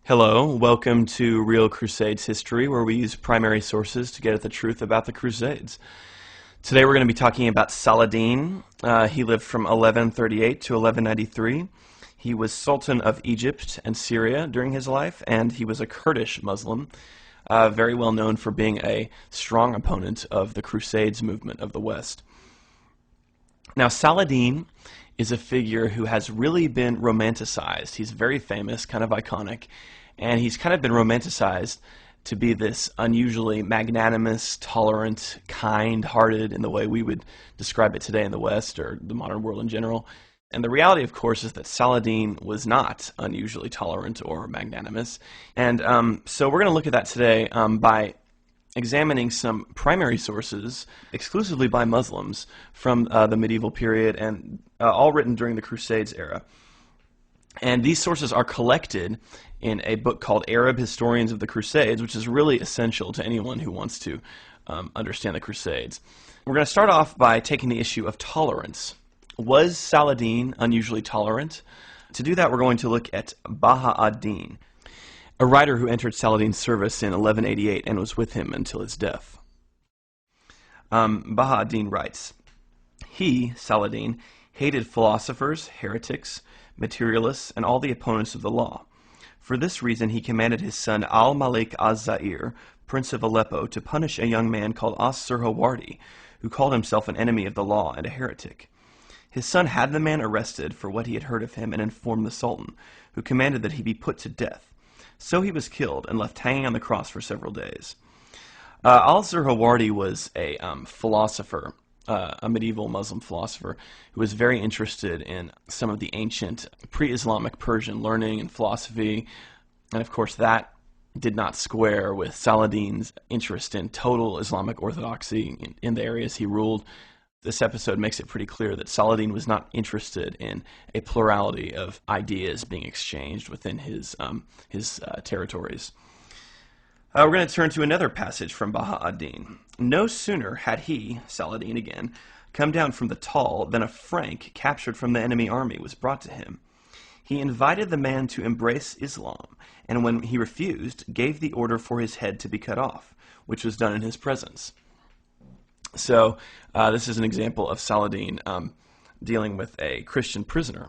Hello, welcome to Real Crusades History, where we use primary sources to get at the truth about the Crusades. Today we're going to be talking about Saladin. He lived from 1138 to 1193. He was Sultan of Egypt and Syria during his life, and he was a Kurdish Muslim, very well known for being a strong opponent of the Crusades movement of the West. Now, Saladin is a figure who has really been romanticized. He's very famous, kind of iconic, and he's kind of been romanticized to be this unusually magnanimous, tolerant, kind-hearted in the way we would describe it today in the West or the modern world in general. And the reality, of course, is that Saladin was not unusually tolerant or magnanimous. And so we're going to look at that today by examining some primary sources exclusively by Muslims from the medieval period and all written during the Crusades era. And these sources are collected in a book called Arab Historians of the Crusades, which is really essential to anyone who wants to understand the Crusades. We're going to start off by taking the issue of tolerance. Was Saladin unusually tolerant? To do that, we're going to look at Baha ad-Din, a writer who entered Saladin's service in 1188 and was with him until his death. Baha ad-Din writes, "He, Saladin, hated philosophers, heretics, materialists, and all the opponents of the law. For this reason he commanded his son al-Malik az-Zair, prince of Aleppo, to punish a young man called as-Surhawardi, who called himself an enemy of the law and a heretic. His son had the man arrested for what he had heard of him and informed the Sultan, who commanded that he be put to death. So he was killed and left hanging on the cross for several days." Al-Surhawardi was a philosopher, a medieval Muslim philosopher who was very interested in some of the ancient pre-Islamic Persian learning and philosophy. And of course that did not square with Saladin's interest in total Islamic orthodoxy in the areas he ruled. This episode makes it pretty clear that Saladin was not interested in a plurality of ideas being exchanged within his territories. We're going to turn to another passage from Baha ad-Din. "No sooner had he," Saladin again, "come down from the Tal than a Frank captured from the enemy army was brought to him. He invited the man to embrace Islam, and when he refused, gave the order for his head to be cut off, which was done in his presence." So this is an example of Saladin dealing with a Christian prisoner.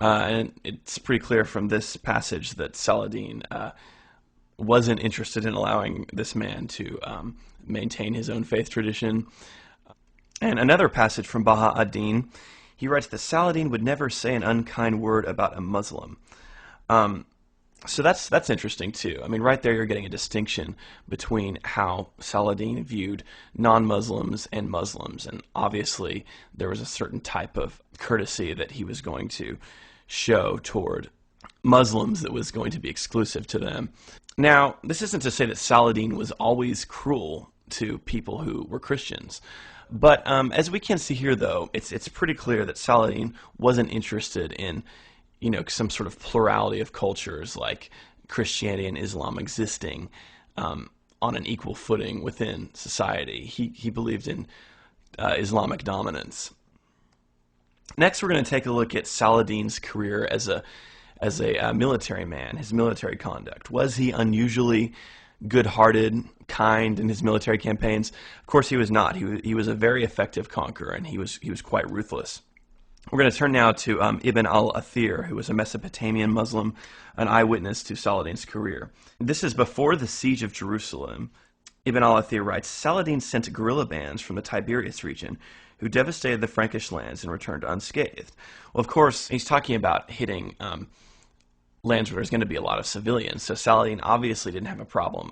And it's pretty clear from this passage that Saladin wasn't interested in allowing this man to maintain his own faith tradition. And another passage from Baha ad-Din, he writes that Saladin would never say an unkind word about a Muslim. So that's interesting too. I mean, right there you're getting a distinction between how Saladin viewed non-Muslims and Muslims, and obviously there was a certain type of courtesy that he was going to show toward Muslims that was going to be exclusive to them. Now, this isn't to say that Saladin was always cruel to people who were Christians, but as we can see here, though, it's pretty clear that Saladin wasn't interested in some sort of plurality of cultures like Christianity and Islam existing on an equal footing within society. He believed in Islamic dominance. Next, we're going to take a look at Saladin's career as a military man, his military conduct. Was he unusually good-hearted, kind in his military campaigns? Of course he was not. He was a very effective conqueror, and he was quite ruthless. We're going to turn now to Ibn al-Athir, who was a Mesopotamian Muslim, an eyewitness to Saladin's career. This is before the siege of Jerusalem. Ibn al-Athir writes, "Saladin sent guerrilla bands from the Tiberias region who devastated the Frankish lands and returned unscathed." Well, of course, he's talking about hitting lands where there's going to be a lot of civilians, so Saladin obviously didn't have a problem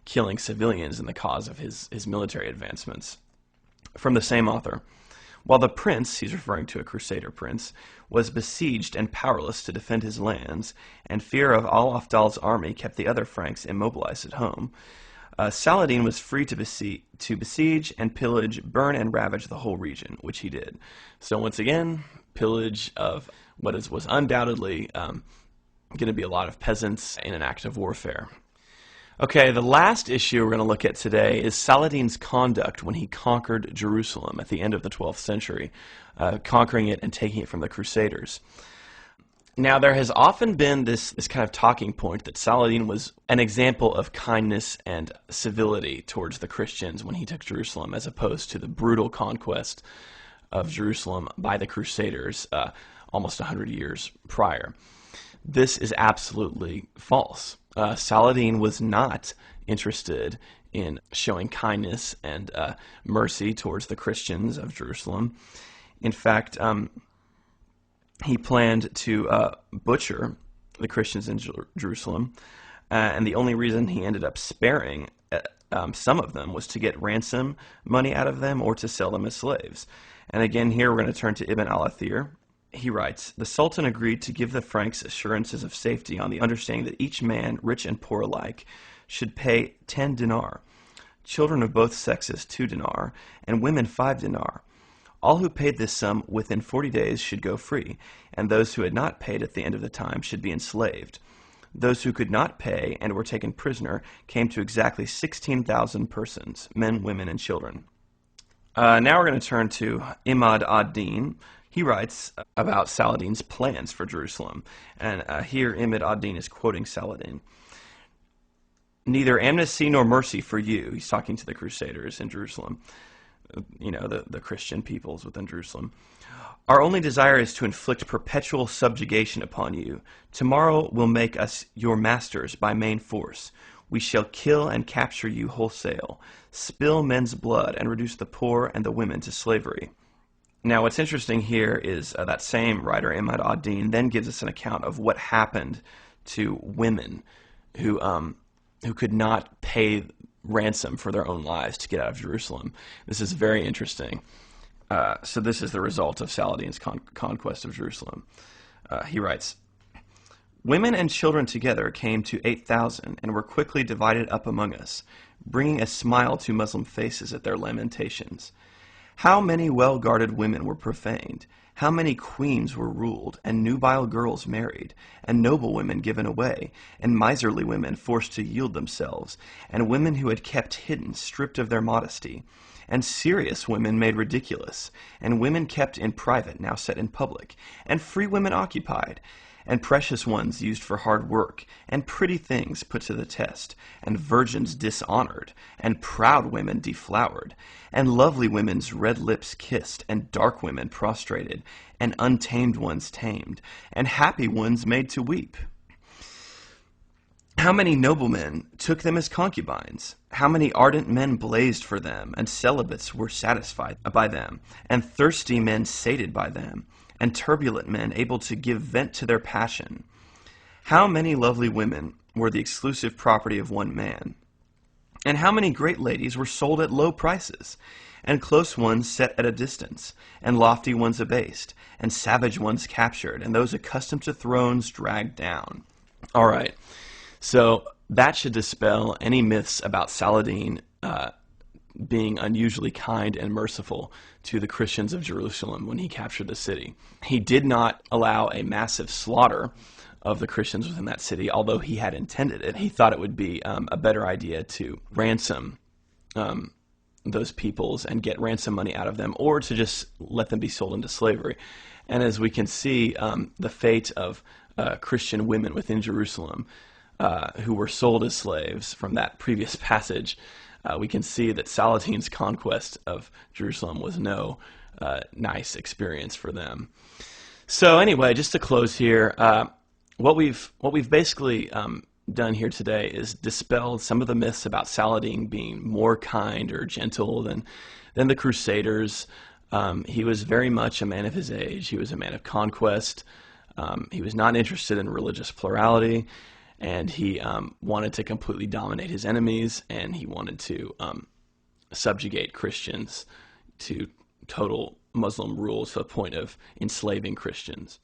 killing civilians in the cause of his military advancements. From the same author, "While the prince," he's referring to a crusader prince, "was besieged and powerless to defend his lands, and fear of al-Afdal's army kept the other Franks immobilized at home, Saladin was free to besiege and pillage, burn and ravage the whole region," which he did. So once again, pillage of what was undoubtedly going to be a lot of peasants in an act of warfare. Okay, the last issue we're going to look at today is Saladin's conduct when he conquered Jerusalem at the end of the 12th century, conquering it and taking it from the Crusaders. Now, there has often been this kind of talking point that Saladin was an example of kindness and civility towards the Christians when he took Jerusalem, as opposed to the brutal conquest of Jerusalem by the Crusaders almost 100 years prior. This is absolutely false. Saladin was not interested in showing kindness and mercy towards the Christians of Jerusalem. In fact, he planned to butcher the Christians in Jerusalem, and the only reason he ended up sparing some of them was to get ransom money out of them or to sell them as slaves. And again, here we're going to turn to Ibn al-Athir. He writes, "The Sultan agreed to give the Franks assurances of safety on the understanding that each man, rich and poor alike, should pay 10 dinar, children of both sexes 2 dinar, and women 5 dinar. All who paid this sum within 40 days should go free, and those who had not paid at the end of the time should be enslaved. Those who could not pay and were taken prisoner came to exactly 16,000 persons, men, women, and children." Now we're going to turn to Imad ad-Din. He writes about Saladin's plans for Jerusalem, and here Imad ad-Din is quoting Saladin. "Neither amnesty nor mercy for you," he's talking to the Crusaders in Jerusalem, you know, the Christian peoples within Jerusalem. "Our only desire is to inflict perpetual subjugation upon you. Tomorrow will make us your masters by main force. We shall kill and capture you wholesale, spill men's blood, and reduce the poor and the women to slavery." Now, what's interesting here is that same writer, Imad ad-Din, then gives us an account of what happened to women who could not pay ransom for their own lives to get out of Jerusalem. This is very interesting. So this is the result of Saladin's conquest of Jerusalem. He writes, "Women and children together came to 8,000 and were quickly divided up among us, bringing a smile to Muslim faces at their lamentations. How many well-guarded women were profaned, how many queens were ruled, and nubile girls married, and noble women given away, and miserly women forced to yield themselves, and women who had kept hidden stripped of their modesty, and serious women made ridiculous, and women kept in private now set in public, and free women occupied, and precious ones used for hard work, and pretty things put to the test, and virgins dishonored, and proud women deflowered, and lovely women's red lips kissed, and dark women prostrated, and untamed ones tamed, and happy ones made to weep. How many noblemen took them as concubines? How many ardent men blazed for them, and celibates were satisfied by them, and thirsty men sated by them, and turbulent men able to give vent to their passion? How many lovely women were the exclusive property of one man? And how many great ladies were sold at low prices, and close ones set at a distance, and lofty ones abased, and savage ones captured, and those accustomed to thrones dragged down?" All right, so that should dispel any myths about Saladin being unusually kind and merciful to the Christians of Jerusalem when he captured the city. He did not allow a massive slaughter of the Christians within that city, although he had intended it. He thought it would be a better idea to ransom those peoples and get ransom money out of them, or to just let them be sold into slavery. And as we can see, the fate of Christian women within Jerusalem who were sold as slaves from that previous passage, we can see that Saladin's conquest of Jerusalem was no nice experience for them. So anyway, just to close here, what we've basically done here today is dispelled some of the myths about Saladin being more kind or gentle than the Crusaders. He was very much a man of his age. He was a man of conquest. He was not interested in religious plurality, and he wanted to completely dominate his enemies, and he wanted to subjugate Christians to total Muslim rule to the point of enslaving Christians.